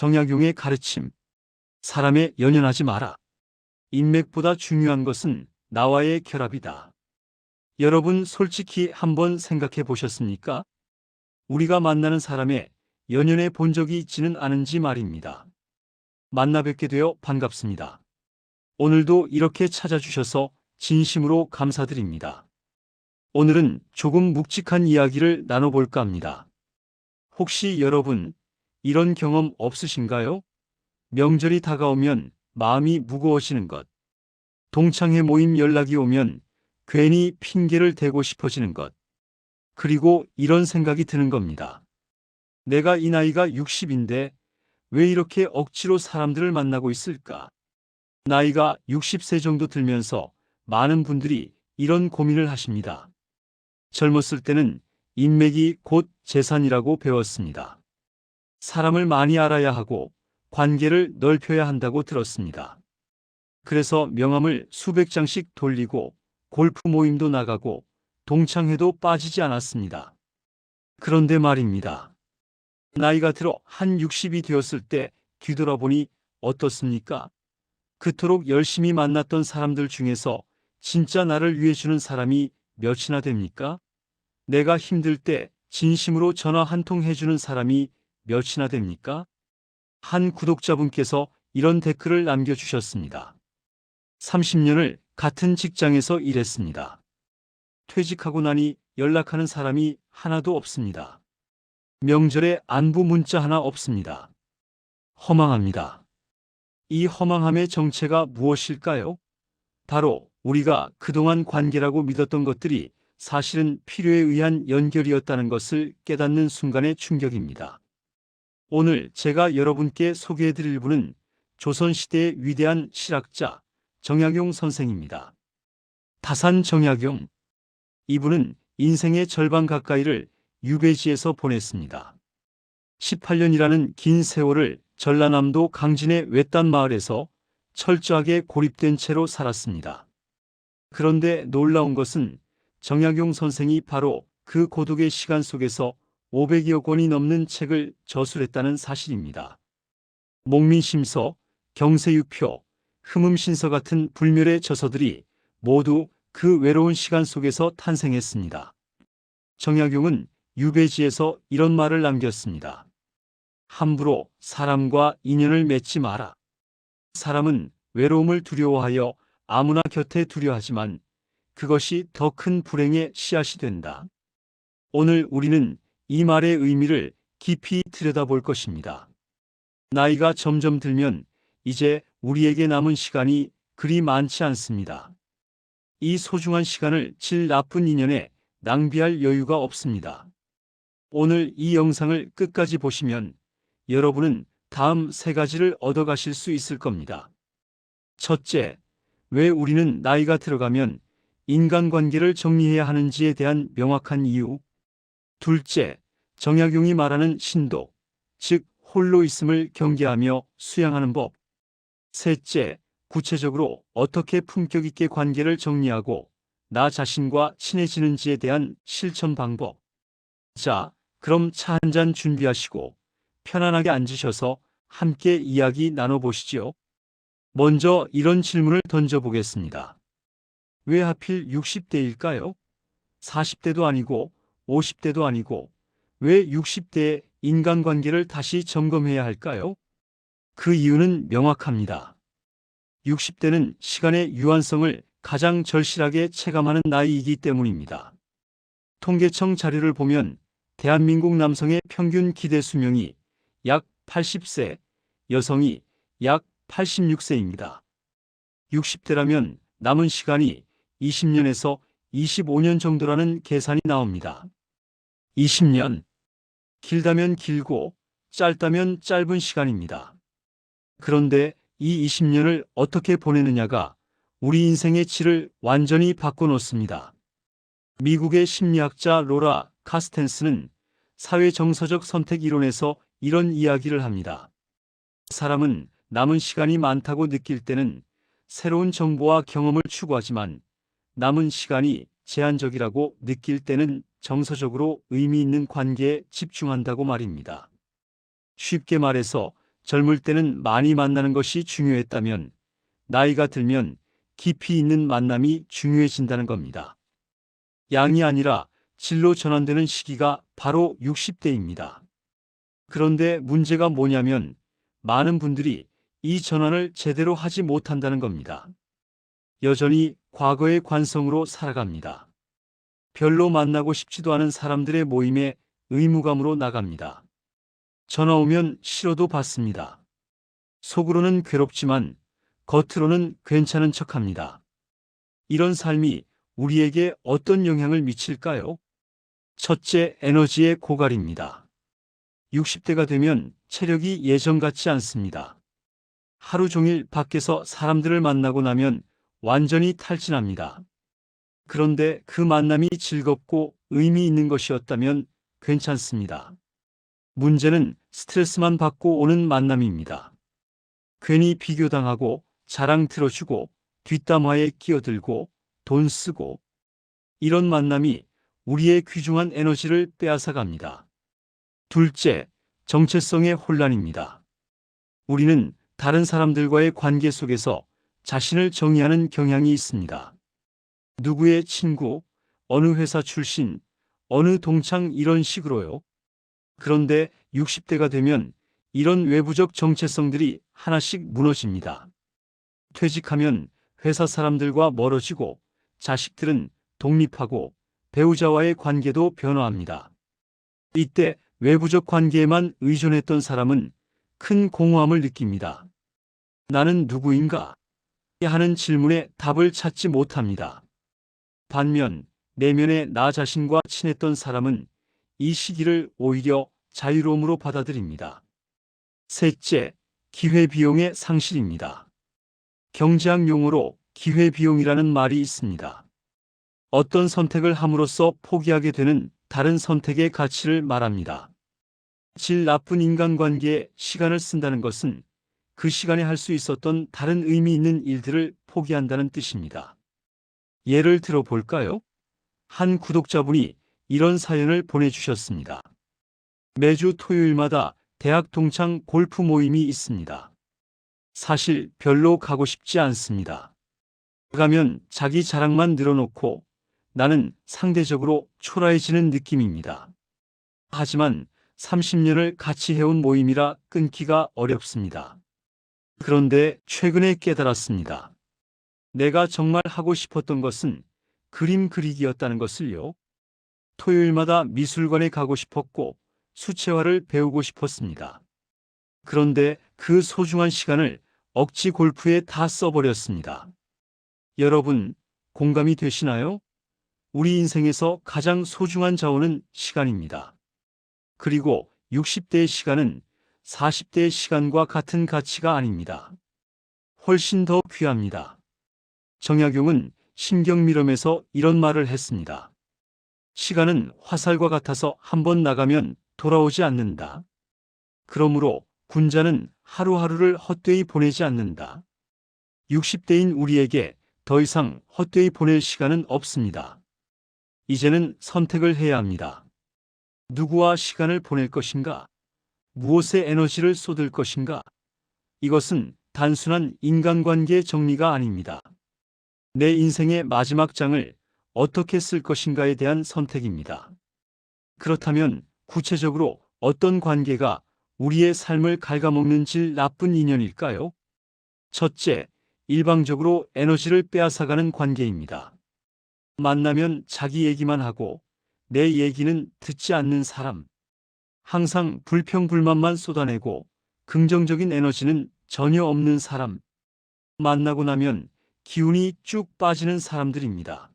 정약용의 가르침. 사람에 연연하지 마라. 인맥보다 중요한 것은 나와의 결합이다. 여러분 솔직히 한번 생각해 보셨습니까? 우리가 만나는 사람에 연연해 본 적이 있지는 않은지 말입니다. 만나 뵙게 되어 반갑습니다. 오늘도 이렇게 찾아주셔서 진심으로 감사드립니다. 오늘은 조금 묵직한 이야기를 나눠볼까 합니다. 혹시 여러분 이런 경험 없으신가요? 명절이 다가오면 마음이 무거워지는 것. 동창회 모임 연락이 오면 괜히 핑계를 대고 싶어지는 것. 그리고 이런 생각이 드는 겁니다. 내가 이 나이가 60인데 왜 이렇게 억지로 사람들을 만나고 있을까? 나이가 60세 정도 들면서 많은 분들이 이런 고민을 하십니다. 젊었을 때는 인맥이 곧 재산이라고 배웠습니다. 사람을 많이 알아야 하고 관계를 넓혀야 한다고 들었습니다. 그래서 명함을 수백 장씩 돌리고 골프 모임도 나가고 동창회도 빠지지 않았습니다. 그런데 말입니다. 나이가 들어 한 60이 되었을 때 뒤돌아보니 어떻습니까? 그토록 열심히 만났던 사람들 중에서 진짜 나를 위해 주는 사람이 몇이나 됩니까? 내가 힘들 때 진심으로 전화 한 통 해주는 사람이 몇이나 됩니까? 한 구독자분께서 이런 댓글을 남겨주셨습니다. 30년을 같은 직장에서 일했습니다. 퇴직하고 나니 연락하는 사람이 하나도 없습니다. 명절에 안부 문자 하나 없습니다. 허망합니다. 이 허망함의 정체가 무엇일까요? 바로 우리가 그동안 관계라고 믿었던 것들이 사실은 필요에 의한 연결이었다는 것을 깨닫는 순간의 충격입니다. 오늘 제가 여러분께 소개해드릴 분은 조선시대의 위대한 실학자 정약용 선생입니다. 다산 정약용. 이분은 인생의 절반 가까이를 유배지에서 보냈습니다. 18년이라는 긴 세월을 전라남도 강진의 외딴 마을에서 철저하게 고립된 채로 살았습니다. 그런데 놀라운 것은 정약용 선생이 바로 그 고독의 시간 속에서 500여 권이 넘는 책을 저술했다는 사실입니다. 목민심서, 경세유표, 흠음신서 같은 불멸의 저서들이 모두 그 외로운 시간 속에서 탄생했습니다. 정약용은 유배지에서 이런 말을 남겼습니다. 함부로 사람과 인연을 맺지 마라. 사람은 외로움을 두려워하여 아무나 곁에 두려 하지만 그것이 더 큰 불행의 씨앗이 된다. 오늘 우리는 이 말의 의미를 깊이 들여다볼 것입니다. 나이가 점점 들면 이제 우리에게 남은 시간이 그리 많지 않습니다. 이 소중한 시간을 질 나쁜 인연에 낭비할 여유가 없습니다. 오늘 이 영상을 끝까지 보시면 여러분은 다음 세 가지를 얻어가실 수 있을 겁니다. 첫째, 왜 우리는 나이가 들어가면 인간관계를 정리해야 하는지에 대한 명확한 이유. 둘째, 정약용이 말하는 신도, 즉 홀로 있음을 경계하며 수양하는 법. 셋째, 구체적으로 어떻게 품격 있게 관계를 정리하고 나 자신과 친해지는지에 대한 실천 방법. 자, 그럼 차 한 잔 준비하시고 편안하게 앉으셔서 함께 이야기 나눠보시죠. 먼저 이런 질문을 던져보겠습니다. 왜 하필 60대일까요? 40대도 아니고 50대도 아니고 왜 60대에 인간관계를 다시 점검해야 할까요? 그 이유는 명확합니다. 60대는 시간의 유한성을 가장 절실하게 체감하는 나이이기 때문입니다. 통계청 자료를 보면 대한민국 남성의 평균 기대 수명이 약 80세, 여성이 약 86세입니다. 60대라면 남은 시간이 20년에서 25년 정도라는 계산이 나옵니다. 20년. 길다면 길고 짧다면 짧은 시간입니다. 그런데 이 20년을 어떻게 보내느냐가 우리 인생의 질을 완전히 바꿔놓습니다. 미국의 심리학자 로라 카스텐스는 사회정서적 선택 이론에서 이런 이야기를 합니다. 사람은 남은 시간이 많다고 느낄 때는 새로운 정보와 경험을 추구하지만 남은 시간이 제한적이라고 느낄 때는 정서적으로 의미 있는 관계에 집중한다고 말입니다. 쉽게 말해서 젊을 때는 많이 만나는 것이 중요했다면 나이가 들면 깊이 있는 만남이 중요해진다는 겁니다. 양이 아니라 질로 전환되는 시기가 바로 60대입니다. 그런데 문제가 뭐냐면 많은 분들이 이 전환을 제대로 하지 못한다는 겁니다. 여전히 과거의 관성으로 살아갑니다. 별로 만나고 싶지도 않은 사람들의 모임에 의무감으로 나갑니다. 전화 오면 싫어도 받습니다. 속으로는 괴롭지만 겉으로는 괜찮은 척합니다. 이런 삶이 우리에게 어떤 영향을 미칠까요? 첫째, 에너지의 고갈입니다. 60대가 되면 체력이 예전 같지 않습니다. 하루 종일 밖에서 사람들을 만나고 나면 완전히 탈진합니다. 그런데 그 만남이 즐겁고 의미 있는 것이었다면 괜찮습니다. 문제는 스트레스만 받고 오는 만남입니다. 괜히 비교당하고 자랑 들어주고 뒷담화에 끼어들고 돈 쓰고 이런 만남이 우리의 귀중한 에너지를 빼앗아갑니다. 둘째, 정체성의 혼란입니다. 우리는 다른 사람들과의 관계 속에서 자신을 정의하는 경향이 있습니다. 누구의 친구, 어느 회사 출신, 어느 동창 이런 식으로요. 그런데 60대가 되면 이런 외부적 정체성들이 하나씩 무너집니다. 퇴직하면 회사 사람들과 멀어지고 자식들은 독립하고 배우자와의 관계도 변화합니다. 이때 외부적 관계에만 의존했던 사람은 큰 공허함을 느낍니다. 나는 누구인가? 하는 질문에 답을 찾지 못합니다. 반면 내면의 나 자신과 친했던 사람은 이 시기를 오히려 자유로움으로 받아들입니다. 셋째, 기회비용의 상실입니다. 경제학 용어로 기회비용이라는 말이 있습니다. 어떤 선택을 함으로써 포기하게 되는 다른 선택의 가치를 말합니다. 질 나쁜 인간관계에 시간을 쓴다는 것은 그 시간에 할 수 있었던 다른 의미 있는 일들을 포기한다는 뜻입니다. 예를 들어 볼까요? 한 구독자분이 이런 사연을 보내주셨습니다. 매주 토요일마다 대학 동창 골프 모임이 있습니다. 사실 별로 가고 싶지 않습니다. 가면 자기 자랑만 늘어놓고 나는 상대적으로 초라해지는 느낌입니다. 하지만 30년을 같이 해온 모임이라 끊기가 어렵습니다. 그런데 최근에 깨달았습니다. 내가 정말 하고 싶었던 것은 그림 그리기였다는 것을요. 토요일마다 미술관에 가고 싶었고 수채화를 배우고 싶었습니다. 그런데 그 소중한 시간을 억지 골프에 다 써버렸습니다. 여러분, 공감이 되시나요? 우리 인생에서 가장 소중한 자원은 시간입니다. 그리고 60대의 시간은 40대의 시간과 같은 가치가 아닙니다. 훨씬 더 귀합니다. 정약용은 신경밀엄에서 이런 말을 했습니다. 시간은 화살과 같아서 한번 나가면 돌아오지 않는다. 그러므로 군자는 하루하루를 헛되이 보내지 않는다. 60대인 우리에게 더 이상 헛되이 보낼 시간은 없습니다. 이제는 선택을 해야 합니다. 누구와 시간을 보낼 것인가? 무엇에 에너지를 쏟을 것인가? 이것은 단순한 인간관계 정리가 아닙니다. 내 인생의 마지막 장을 어떻게 쓸 것인가에 대한 선택입니다. 그렇다면 구체적으로 어떤 관계가 우리의 삶을 갉아먹는 질 나쁜 인연일까요? 첫째, 일방적으로 에너지를 빼앗아가는 관계입니다. 만나면 자기 얘기만 하고 내 얘기는 듣지 않는 사람. 항상 불평불만만 쏟아내고 긍정적인 에너지는 전혀 없는 사람. 만나고 나면 기운이 쭉 빠지는 사람들입니다.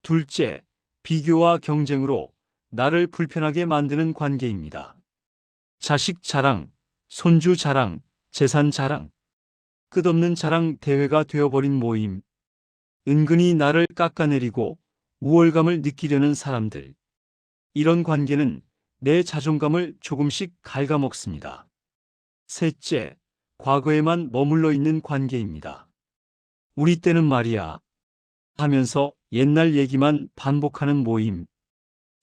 둘째, 비교와 경쟁으로 나를 불편하게 만드는 관계입니다. 자식 자랑, 손주 자랑, 재산 자랑. 끝없는 자랑 대회가 되어버린 모임. 은근히 나를 깎아내리고 우월감을 느끼려는 사람들. 이런 관계는 내 자존감을 조금씩 갉아먹습니다. 셋째, 과거에만 머물러 있는 관계입니다. 우리 때는 말이야 하면서 옛날 얘기만 반복하는 모임.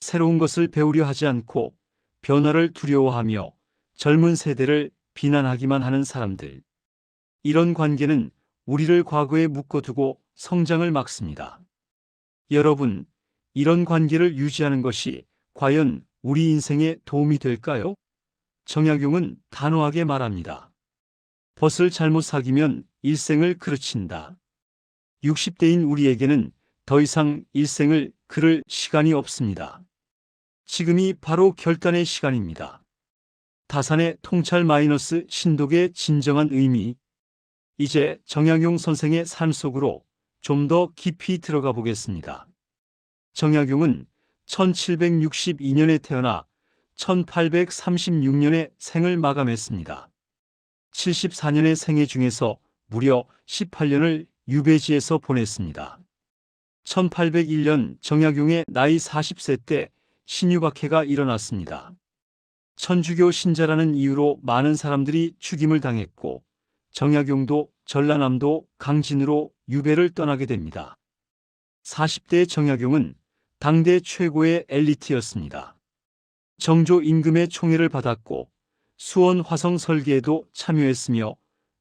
새로운 것을 배우려 하지 않고 변화를 두려워하며 젊은 세대를 비난하기만 하는 사람들. 이런 관계는 우리를 과거에 묶어두고 성장을 막습니다. 여러분, 이런 관계를 유지하는 것이 과연 우리 인생에 도움이 될까요? 정약용은 단호하게 말합니다. 벗을 잘못 사귀면 일생을 그르친다. 60대인 우리에게는 더 이상 일생을 그를 시간이 없습니다. 지금이 바로 결단의 시간입니다. 다산의 통찰 마이너스 신독의 진정한 의미. 이제 정약용 선생의 삶 속으로 좀 더 깊이 들어가 보겠습니다. 정약용은 1762년에 태어나 1836년에 생을 마감했습니다. 74년의 생애 중에서 무려 18년을 유배지에서 보냈습니다. 1801년 정약용의 나이 40세 때 신유박해가 일어났습니다. 천주교 신자라는 이유로 많은 사람들이 죽임을 당했고 정약용도 전라남도 강진으로 유배를 떠나게 됩니다. 40대의 정약용은 당대 최고의 엘리트였습니다. 정조 임금의 총애를 받았고 수원 화성 설계에도 참여했으며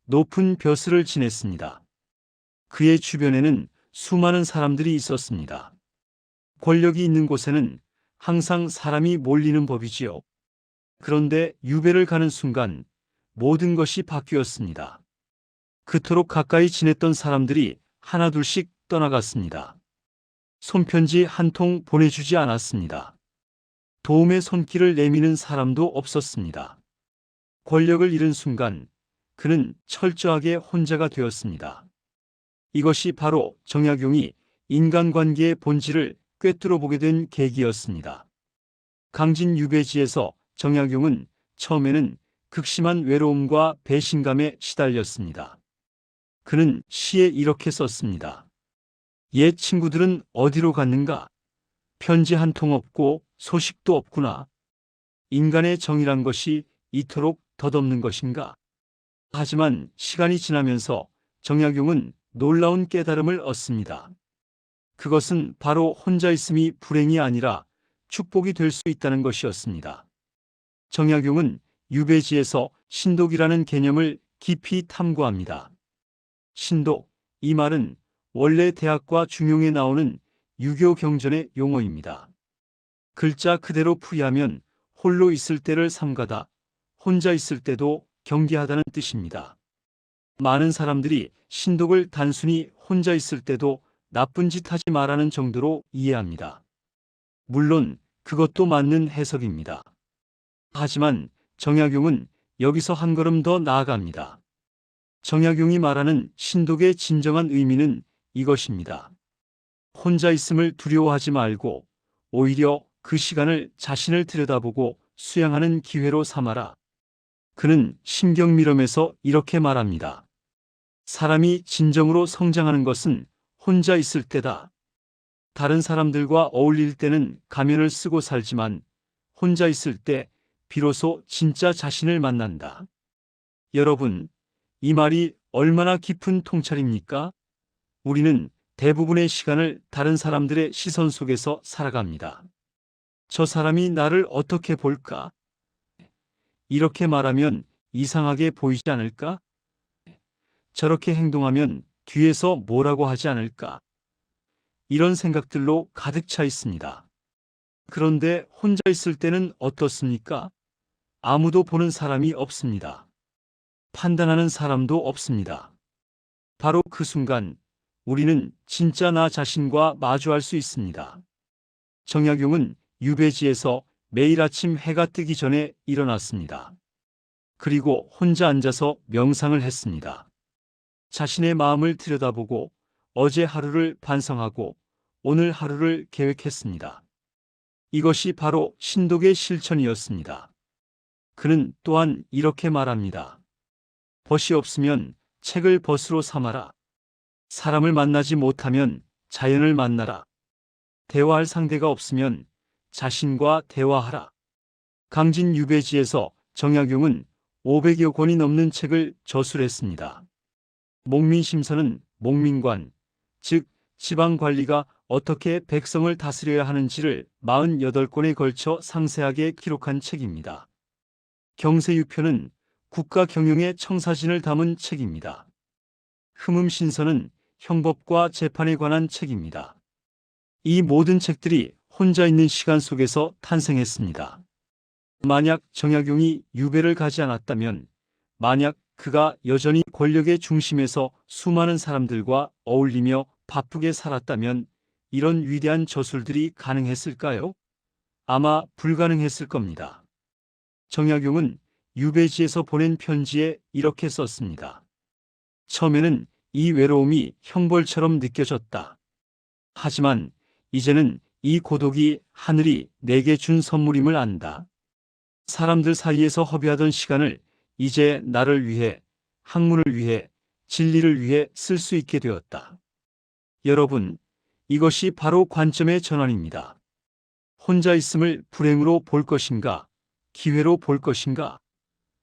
높은 벼슬을 지냈습니다. 그의 주변에는 수많은 사람들이 있었습니다. 권력이 있는 곳에는 항상 사람이 몰리는 법이지요. 그런데 유배를 가는 순간 모든 것이 바뀌었습니다. 그토록 가까이 지냈던 사람들이 하나둘씩 떠나갔습니다. 손편지 한 통 보내주지 않았습니다. 도움의 손길을 내미는 사람도 없었습니다. 권력을 잃은 순간 그는 철저하게 혼자가 되었습니다. 이것이 바로 정약용이 인간관계의 본질을 꿰뚫어 보게 된 계기였습니다. 강진 유배지에서 정약용은 처음에는 극심한 외로움과 배신감에 시달렸습니다. 그는 시에 이렇게 썼습니다. 옛 친구들은 어디로 갔는가? 편지 한 통 없고 소식도 없구나. 인간의 정이란 것이 이토록 덧없는 것인가? 하지만 시간이 지나면서 정약용은 놀라운 깨달음을 얻습니다. 그것은 바로 혼자 있음이 불행이 아니라 축복이 될 수 있다는 것이었습니다. 정약용은 유배지에서 신독이라는 개념을 깊이 탐구합니다. 신독, 이 말은 원래 대학과 중용에 나오는 유교 경전의 용어입니다. 글자 그대로 풀이하면 홀로 있을 때를 삼가다, 혼자 있을 때도 경계하다는 뜻입니다. 많은 사람들이 신독을 단순히 혼자 있을 때도 나쁜 짓 하지 말라는 정도로 이해합니다. 물론 그것도 맞는 해석입니다. 하지만 정약용은 여기서 한 걸음 더 나아갑니다. 정약용이 말하는 신독의 진정한 의미는 이것입니다. 혼자 있음을 두려워하지 말고 오히려 그 시간을 자신을 들여다보고 수양하는 기회로 삼아라. 그는 심경미럼에서 이렇게 말합니다. 사람이 진정으로 성장하는 것은 혼자 있을 때다. 다른 사람들과 어울릴 때는 가면을 쓰고 살지만 혼자 있을 때 비로소 진짜 자신을 만난다. 여러분, 이 말이 얼마나 깊은 통찰입니까? 우리는 대부분의 시간을 다른 사람들의 시선 속에서 살아갑니다. 저 사람이 나를 어떻게 볼까? 이렇게 말하면 이상하게 보이지 않을까? 저렇게 행동하면 뒤에서 뭐라고 하지 않을까? 이런 생각들로 가득 차 있습니다. 그런데 혼자 있을 때는 어떻습니까? 아무도 보는 사람이 없습니다. 판단하는 사람도 없습니다. 바로 그 순간 우리는 진짜 나 자신과 마주할 수 있습니다. 정약용은 유배지에서 매일 아침 해가 뜨기 전에 일어났습니다. 그리고 혼자 앉아서 명상을 했습니다. 자신의 마음을 들여다보고 어제 하루를 반성하고 오늘 하루를 계획했습니다. 이것이 바로 신독의 실천이었습니다. 그는 또한 이렇게 말합니다. 벗이 없으면 책을 벗으로 삼아라. 사람을 만나지 못하면 자연을 만나라. 대화할 상대가 없으면 자신과 대화하라. 강진 유배지에서 정약용은 500여 권이 넘는 책을 저술했습니다. 목민심서는 목민관, 즉 지방관리가 어떻게 백성을 다스려야 하는지를 48권에 걸쳐 상세하게 기록한 책입니다. 경세유표는 국가 경영의 청사진을 담은 책입니다. 흠음신서는 형법과 재판에 관한 책입니다. 이 모든 책들이 혼자 있는 시간 속에서 탄생했습니다. 만약 정약용이 유배를 가지 않았다면, 만약 그가 여전히 권력의 중심에서 수많은 사람들과 어울리며 바쁘게 살았다면 이런 위대한 저술들이 가능했을까요? 아마 불가능했을 겁니다. 정약용은 유배지에서 보낸 편지에 이렇게 썼습니다. 처음에는 이 외로움이 형벌처럼 느껴졌다. 하지만 이제는 이 고독이 하늘이 내게 준 선물임을 안다. 사람들 사이에서 허비하던 시간을 이제 나를 위해, 학문을 위해, 진리를 위해 쓸 수 있게 되었다. 여러분, 이것이 바로 관점의 전환입니다. 혼자 있음을 불행으로 볼 것인가, 기회로 볼 것인가,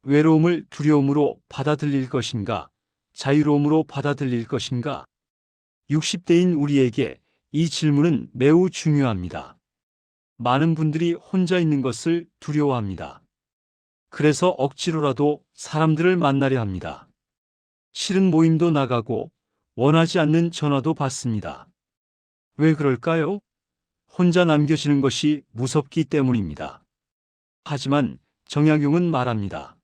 외로움을 두려움으로 받아들일 것인가, 자유로움으로 받아들일 것인가. 60대인 우리에게 이 질문은 매우 중요합니다. 많은 분들이 혼자 있는 것을 두려워합니다. 그래서 억지로라도 사람들을 만나려 합니다. 싫은 모임도 나가고 원하지 않는 전화도 받습니다. 왜 그럴까요? 혼자 남겨지는 것이 무섭기 때문입니다. 하지만 정약용은 말합니다.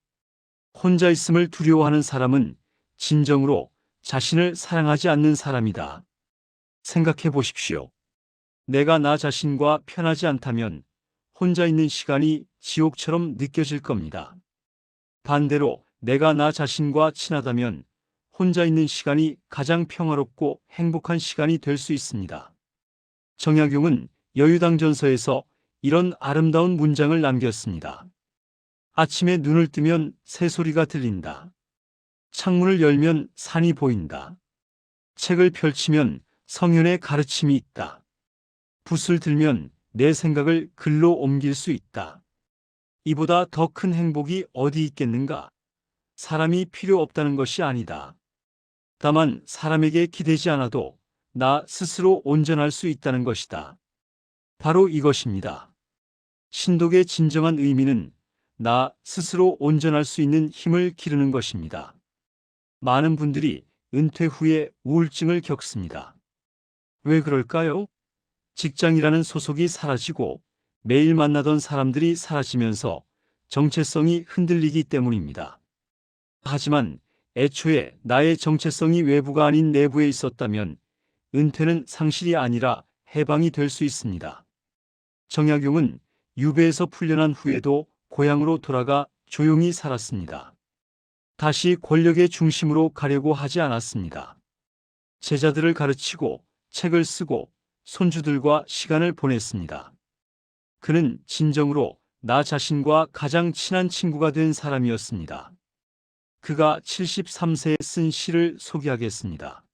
혼자 있음을 두려워하는 사람은 진정으로 자신을 사랑하지 않는 사람이다. 생각해 보십시오. 내가 나 자신과 편하지 않다면 혼자 있는 시간이 지옥처럼 느껴질 겁니다. 반대로 내가 나 자신과 친하다면 혼자 있는 시간이 가장 평화롭고 행복한 시간이 될 수 있습니다. 정약용은 여유당전서에서 이런 아름다운 문장을 남겼습니다. 아침에 눈을 뜨면 새소리가 들린다. 창문을 열면 산이 보인다. 책을 펼치면 성현의 가르침이 있다. 붓을 들면 내 생각을 글로 옮길 수 있다. 이보다 더 큰 행복이 어디 있겠는가? 사람이 필요 없다는 것이 아니다. 다만 사람에게 기대지 않아도 나 스스로 온전할 수 있다는 것이다. 바로 이것입니다. 신독의 진정한 의미는 나 스스로 온전할 수 있는 힘을 기르는 것입니다. 많은 분들이 은퇴 후에 우울증을 겪습니다. 왜 그럴까요? 직장이라는 소속이 사라지고 매일 만나던 사람들이 사라지면서 정체성이 흔들리기 때문입니다. 하지만 애초에 나의 정체성이 외부가 아닌 내부에 있었다면 은퇴는 상실이 아니라 해방이 될 수 있습니다. 정약용은 유배에서 풀려난 후에도 고향으로 돌아가 조용히 살았습니다. 다시 권력의 중심으로 가려고 하지 않았습니다. 제자들을 가르치고 책을 쓰고 손주들과 시간을 보냈습니다. 그는 진정으로 나 자신과 가장 친한 친구가 된 사람이었습니다. 그가 73세에 쓴 시를 소개하겠습니다.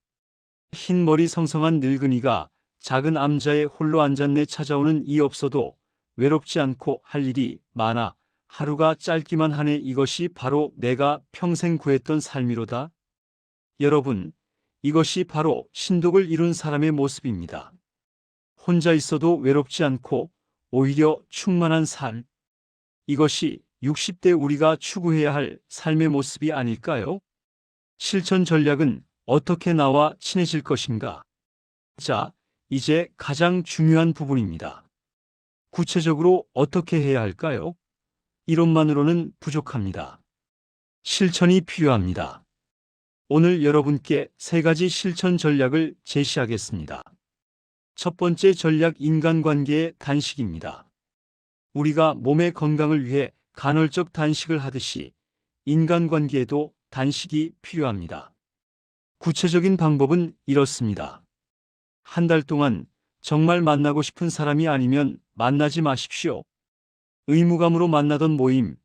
흰머리 성성한 늙은이가 작은 암자에 홀로 앉았네. 찾아오는 이 없어도 외롭지 않고 할 일이 많아 하루가 짧기만 하네. 이것이 바로 내가 평생 구했던 삶이로다. 여러분, 이것이 바로 신독을 이룬 사람의 모습입니다. 혼자 있어도 외롭지 않고 오히려 충만한 삶. 이것이 60대 우리가 추구해야 할 삶의 모습이 아닐까요? 실천 전략은 어떻게 나와 친해질 것인가? 자, 이제 가장 중요한 부분입니다. 구체적으로 어떻게 해야 할까요? 이론만으로는 부족합니다. 실천이 필요합니다. 오늘 여러분께 3가지 실천 전략을 제시하겠습니다. 첫 번째 전략, 인간관계의 단식입니다. 우리가 몸의 건강을 위해 간헐적 단식을 하듯이 인간관계에도 단식이 필요합니다. 구체적인 방법은 이렇습니다. 한 달 동안 정말 만나고 싶은 사람이 아니면 만나지 마십시오. 의무감으로 만나던 모임,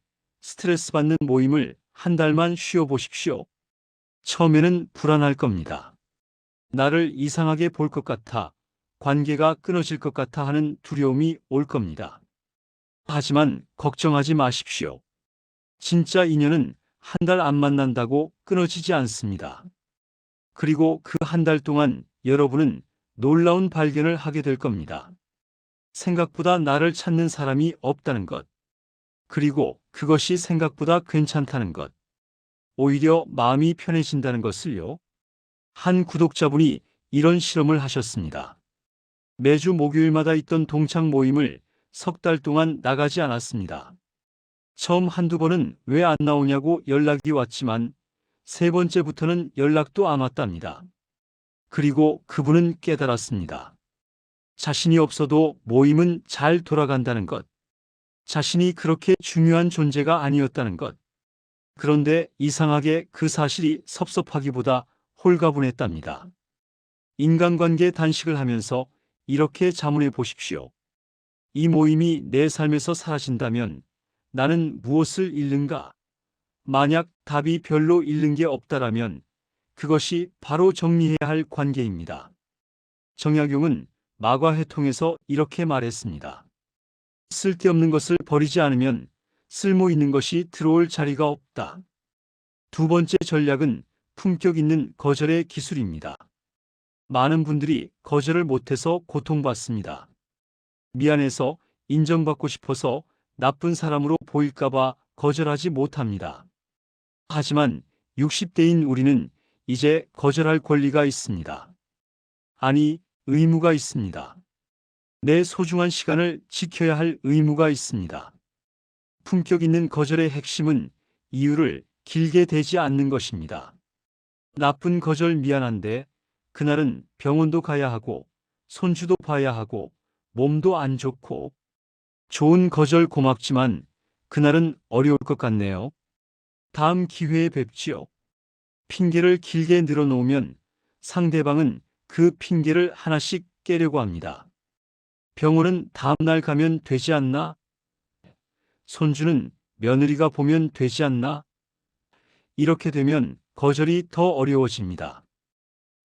스트레스 받는 모임을 한 달만 쉬어보십시오. 처음에는 불안할 겁니다. 나를 이상하게 볼 것 같아, 관계가 끊어질 것 같아 하는 두려움이 올 겁니다. 하지만 걱정하지 마십시오. 진짜 인연은 한 달 안 만난다고 끊어지지 않습니다. 그리고 그 한 달 동안 여러분은 놀라운 발견을 하게 될 겁니다. 생각보다 나를 찾는 사람이 없다는 것. 그리고 그것이 생각보다 괜찮다는 것. 오히려 마음이 편해진다는 것을요. 한 구독자분이 이런 실험을 하셨습니다. 매주 목요일마다 있던 동창 모임을 석 달 동안 나가지 않았습니다. 처음 한두 번은 왜 안 나오냐고 연락이 왔지만 세 번째부터는 연락도 안 왔답니다. 그리고 그분은 깨달았습니다. 자신이 없어도 모임은 잘 돌아간다는 것. 자신이 그렇게 중요한 존재가 아니었다는 것. 그런데 이상하게 그 사실이 섭섭하기보다 홀가분했답니다. 인간관계 단식을 하면서 이렇게 자문해 보십시오. 이 모임이 내 삶에서 사라진다면 나는 무엇을 잃는가? 만약 답이 별로 잃는 게 없다라면 그것이 바로 정리해야 할 관계입니다. 정약용은 마과회통에서 이렇게 말했습니다. 쓸데없는 것을 버리지 않으면 쓸모 있는 것이 들어올 자리가 없다. 두 번째 전략은 품격 있는 거절의 기술입니다. 많은 분들이 거절을 못해서 고통받습니다. 미안해서 인정받고 싶어서 나쁜 사람으로 보일까봐 거절하지 못합니다. 하지만 60대인 우리는 이제 거절할 권리가 있습니다. 아니, 의무가 있습니다. 내 소중한 시간을 지켜야 할 의무가 있습니다. 품격 있는 거절의 핵심은 이유를 길게 대지 않는 것입니다. 나쁜 거절 미안한데 그날은 병원도 가야 하고 손주도 봐야 하고 몸도 안 좋고 좋은 거절 고맙지만 그날은 어려울 것 같네요. 다음 기회에 뵙지요. 핑계를 길게 늘어놓으면 상대방은 그 핑계를 하나씩 깨려고 합니다. 병원은 다음날 가면 되지 않나? 손주는 며느리가 보면 되지 않나? 이렇게 되면 거절이 더 어려워집니다.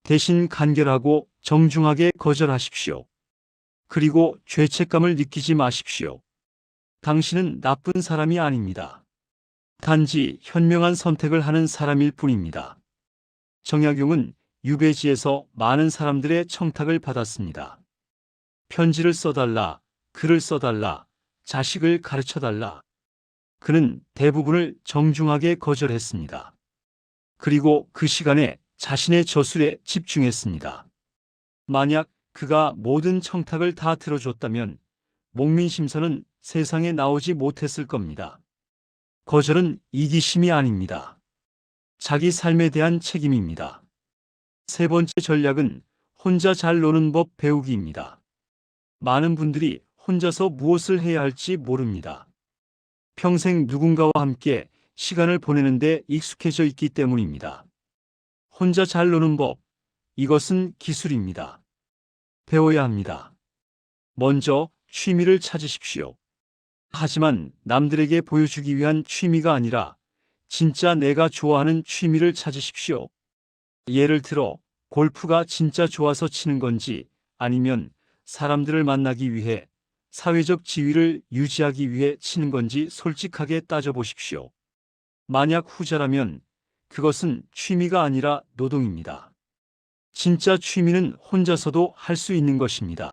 대신 간결하고 정중하게 거절하십시오. 그리고 죄책감을 느끼지 마십시오. 당신은 나쁜 사람이 아닙니다. 단지 현명한 선택을 하는 사람일 뿐입니다. 정약용은 유배지에서 많은 사람들의 청탁을 받았습니다. 편지를 써달라, 글을 써달라, 자식을 가르쳐달라. 그는 대부분을 정중하게 거절했습니다. 그리고 그 시간에 자신의 저술에 집중했습니다. 만약 그가 모든 청탁을 다 들어줬다면 목민심서는 세상에 나오지 못했을 겁니다. 거절은 이기심이 아닙니다. 자기 삶에 대한 책임입니다. 세 번째 전략은 혼자 잘 노는 법 배우기입니다. 많은 분들이 혼자서 무엇을 해야 할지 모릅니다. 평생 누군가와 함께 시간을 보내는데 익숙해져 있기 때문입니다. 혼자 잘 노는 법, 이것은 기술입니다. 배워야 합니다. 먼저 취미를 찾으십시오. 하지만 남들에게 보여주기 위한 취미가 아니라 진짜 내가 좋아하는 취미를 찾으십시오. 예를 들어 골프가 진짜 좋아서 치는 건지 아니면 사람들을 만나기 위해 사회적 지위를 유지하기 위해 치는 건지 솔직하게 따져보십시오. 만약 후자라면 그것은 취미가 아니라 노동입니다. 진짜 취미는 혼자서도 할 수 있는 것입니다.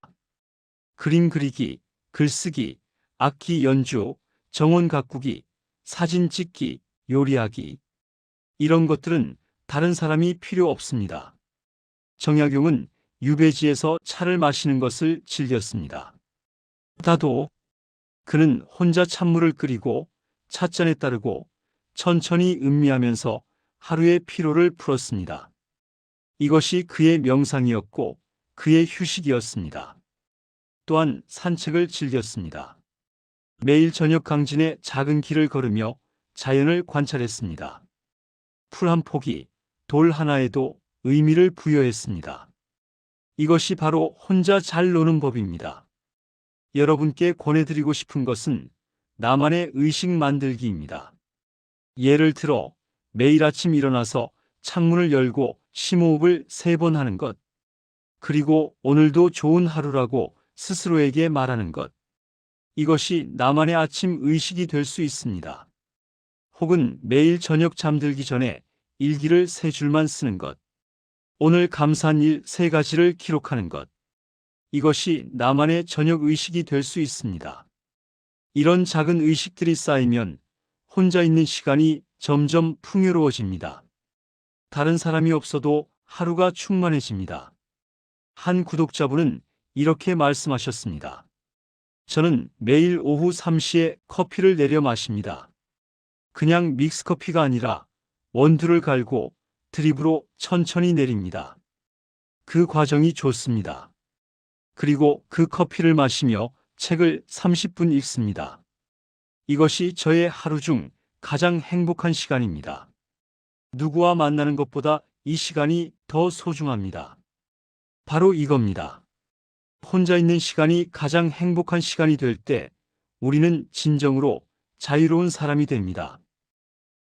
그림 그리기, 글쓰기, 악기 연주, 정원 가꾸기, 사진 찍기, 요리하기. 이런 것들은 다른 사람이 필요 없습니다. 정약용은 유배지에서 차를 마시는 것을 즐겼습니다. 다도 그는 혼자 찬물을 끓이고 찻잔에 따르고 천천히 음미하면서 하루의 피로를 풀었습니다. 이것이 그의 명상이었고 그의 휴식이었습니다. 또한 산책을 즐겼습니다. 매일 저녁 강진의 작은 길을 걸으며 자연을 관찰했습니다. 풀 한 포기, 돌 하나에도 의미를 부여했습니다. 이것이 바로 혼자 잘 노는 법입니다. 여러분께 권해드리고 싶은 것은 나만의 의식 만들기입니다. 예를 들어 매일 아침 일어나서 창문을 열고 심호흡을 3번 하는 것. 그리고 오늘도 좋은 하루라고 스스로에게 말하는 것. 이것이 나만의 아침 의식이 될 수 있습니다. 혹은 매일 저녁 잠들기 전에 일기를 3줄만 쓰는 것. 오늘 감사한 일 3가지를 기록하는 것. 이것이 나만의 저녁 의식이 될 수 있습니다. 이런 작은 의식들이 쌓이면 혼자 있는 시간이 점점 풍요로워집니다. 다른 사람이 없어도 하루가 충만해집니다. 한 구독자분은 이렇게 말씀하셨습니다. 저는 매일 오후 3시에 커피를 내려 마십니다. 그냥 믹스커피가 아니라 원두를 갈고 드립으로 천천히 내립니다. 그 과정이 좋습니다. 그리고 그 커피를 마시며 책을 30분 읽습니다. 이것이 저의 하루 중 가장 행복한 시간입니다. 누구와 만나는 것보다 이 시간이 더 소중합니다. 바로 이겁니다. 혼자 있는 시간이 가장 행복한 시간이 될 때 우리는 진정으로 자유로운 사람이 됩니다.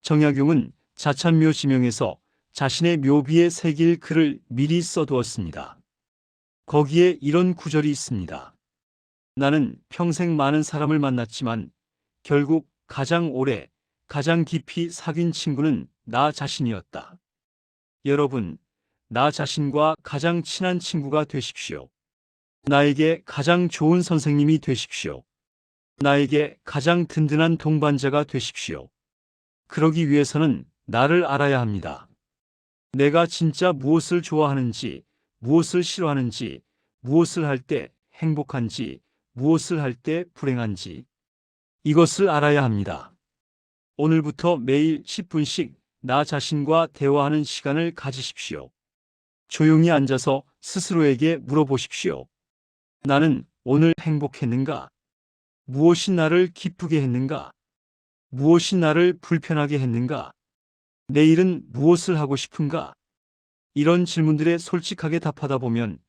정약용은 자찬묘 지명에서 자신의 묘비에 새길 글을 미리 써두었습니다. 거기에 이런 구절이 있습니다. 나는 평생 많은 사람을 만났지만 결국 가장 오래, 가장 깊이 사귄 친구는 나 자신이었다. 여러분, 나 자신과 가장 친한 친구가 되십시오. 나에게 가장 좋은 선생님이 되십시오. 나에게 가장 든든한 동반자가 되십시오. 그러기 위해서는 나를 알아야 합니다. 내가 진짜 무엇을 좋아하는지, 무엇을 싫어하는지, 무엇을 할 때 행복한지, 무엇을 할 때 불행한지, 이것을 알아야 합니다. 오늘부터 매일 10분씩 나 자신과 대화하는 시간을 가지십시오. 조용히 앉아서 스스로에게 물어보십시오. 나는 오늘 행복했는가? 무엇이 나를 기쁘게 했는가? 무엇이 나를 불편하게 했는가? 내일은 무엇을 하고 싶은가? 이런 질문들에 솔직하게 답하다 보면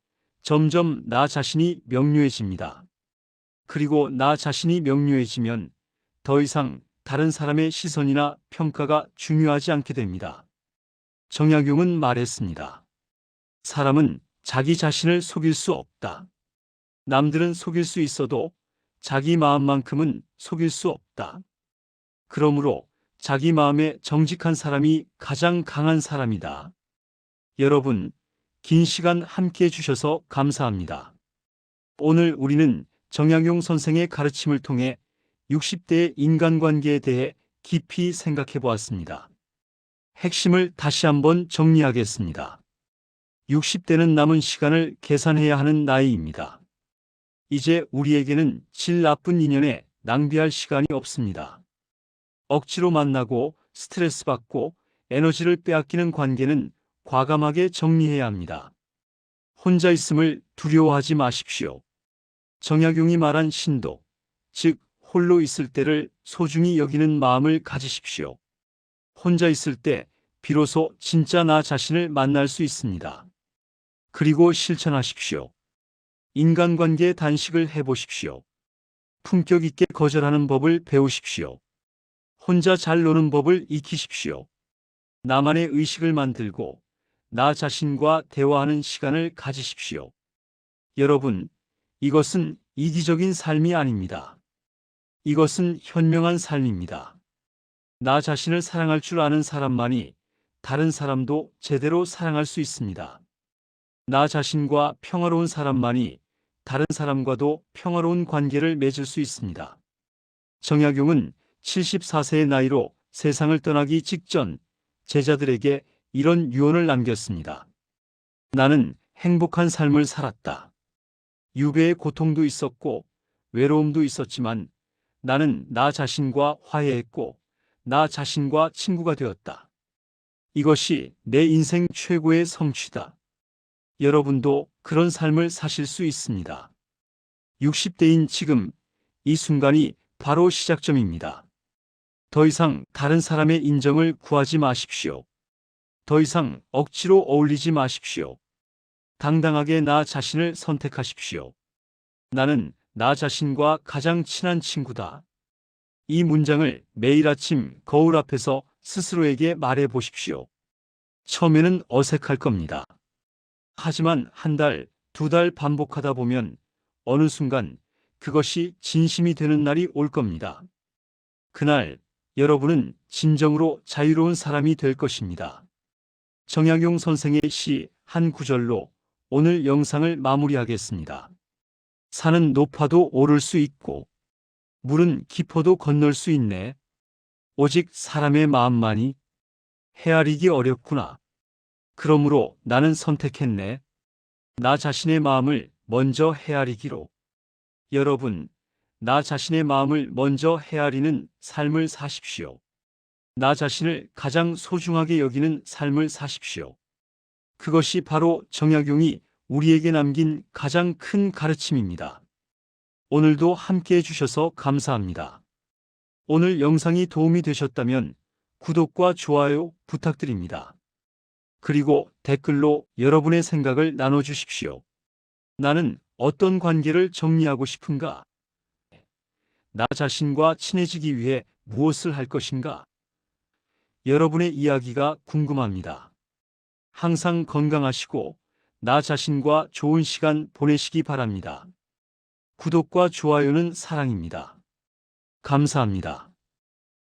점점 나 자신이 명료해집니다. 그리고 나 자신이 명료해지면 더 이상 다른 사람의 시선이나 평가가 중요하지 않게 됩니다. 정약용은 말했습니다. 사람은 자기 자신을 속일 수 없다. 남들은 속일 수 있어도 자기 마음만큼은 속일 수 없다. 그러므로 자기 마음에 정직한 사람이 가장 강한 사람이다. 여러분, 긴 시간 함께 해주셔서 감사합니다. 오늘 우리는 정약용 선생의 가르침을 통해 60대의 인간관계에 대해 깊이 생각해 보았습니다. 핵심을 다시 한번 정리하겠습니다. 60대는 남은 시간을 계산해야 하는 나이입니다. 이제 우리에게는 질 나쁜 인연에 낭비할 시간이 없습니다. 억지로 만나고 스트레스 받고 에너지를 빼앗기는 관계는 과감하게 정리해야 합니다. 혼자 있음을 두려워하지 마십시오. 정약용이 말한 신도, 즉 홀로 있을 때를 소중히 여기는 마음을 가지십시오. 혼자 있을 때 비로소 진짜 나 자신을 만날 수 있습니다. 그리고 실천하십시오. 인간관계 단식을 해보십시오. 품격 있게 거절하는 법을 배우십시오. 혼자 잘 노는 법을 익히십시오. 나만의 의식을 만들고 나 자신과 대화하는 시간을 가지십시오. 여러분, 이것은 이기적인 삶이 아닙니다. 이것은 현명한 삶입니다. 나 자신을 사랑할 줄 아는 사람만이 다른 사람도 제대로 사랑할 수 있습니다. 나 자신과 평화로운 사람만이 다른 사람과도 평화로운 관계를 맺을 수 있습니다. 정약용은 74세의 나이로 세상을 떠나기 직전 제자들에게 이런 유언을 남겼습니다. 나는 행복한 삶을 살았다. 유배의 고통도 있었고 외로움도 있었지만 나는 나 자신과 화해했고 나 자신과 친구가 되었다. 이것이 내 인생 최고의 성취다. 여러분도 그런 삶을 사실 수 있습니다. 60대인 지금 이 순간이 바로 시작점입니다. 더 이상 다른 사람의 인정을 구하지 마십시오. 더 이상 억지로 어울리지 마십시오. 당당하게 나 자신을 선택하십시오. 나는 나 자신과 가장 친한 친구다. 이 문장을 매일 아침 거울 앞에서 스스로에게 말해 보십시오. 처음에는 어색할 겁니다. 하지만 한 달, 두 달 반복하다 보면 어느 순간 그것이 진심이 되는 날이 올 겁니다. 그날 여러분은 진정으로 자유로운 사람이 될 것입니다. 정약용 선생의 시 한 구절로 오늘 영상을 마무리하겠습니다. 산은 높아도 오를 수 있고 물은 깊어도 건널 수 있네. 오직 사람의 마음만이 헤아리기 어렵구나. 그러므로 나는 선택했네. 나 자신의 마음을 먼저 헤아리기로. 여러분, 나 자신의 마음을 먼저 헤아리는 삶을 사십시오. 나 자신을 가장 소중하게 여기는 삶을 사십시오. 그것이 바로 정약용이 우리에게 남긴 가장 큰 가르침입니다. 오늘도 함께 해주셔서 감사합니다. 오늘 영상이 도움이 되셨다면 구독과 좋아요 부탁드립니다. 그리고 댓글로 여러분의 생각을 나눠주십시오. 나는 어떤 관계를 정리하고 싶은가? 나 자신과 친해지기 위해 무엇을 할 것인가? 여러분의 이야기가 궁금합니다. 항상 건강하시고 나 자신과 좋은 시간 보내시기 바랍니다. 구독과 좋아요는 사랑입니다. 감사합니다.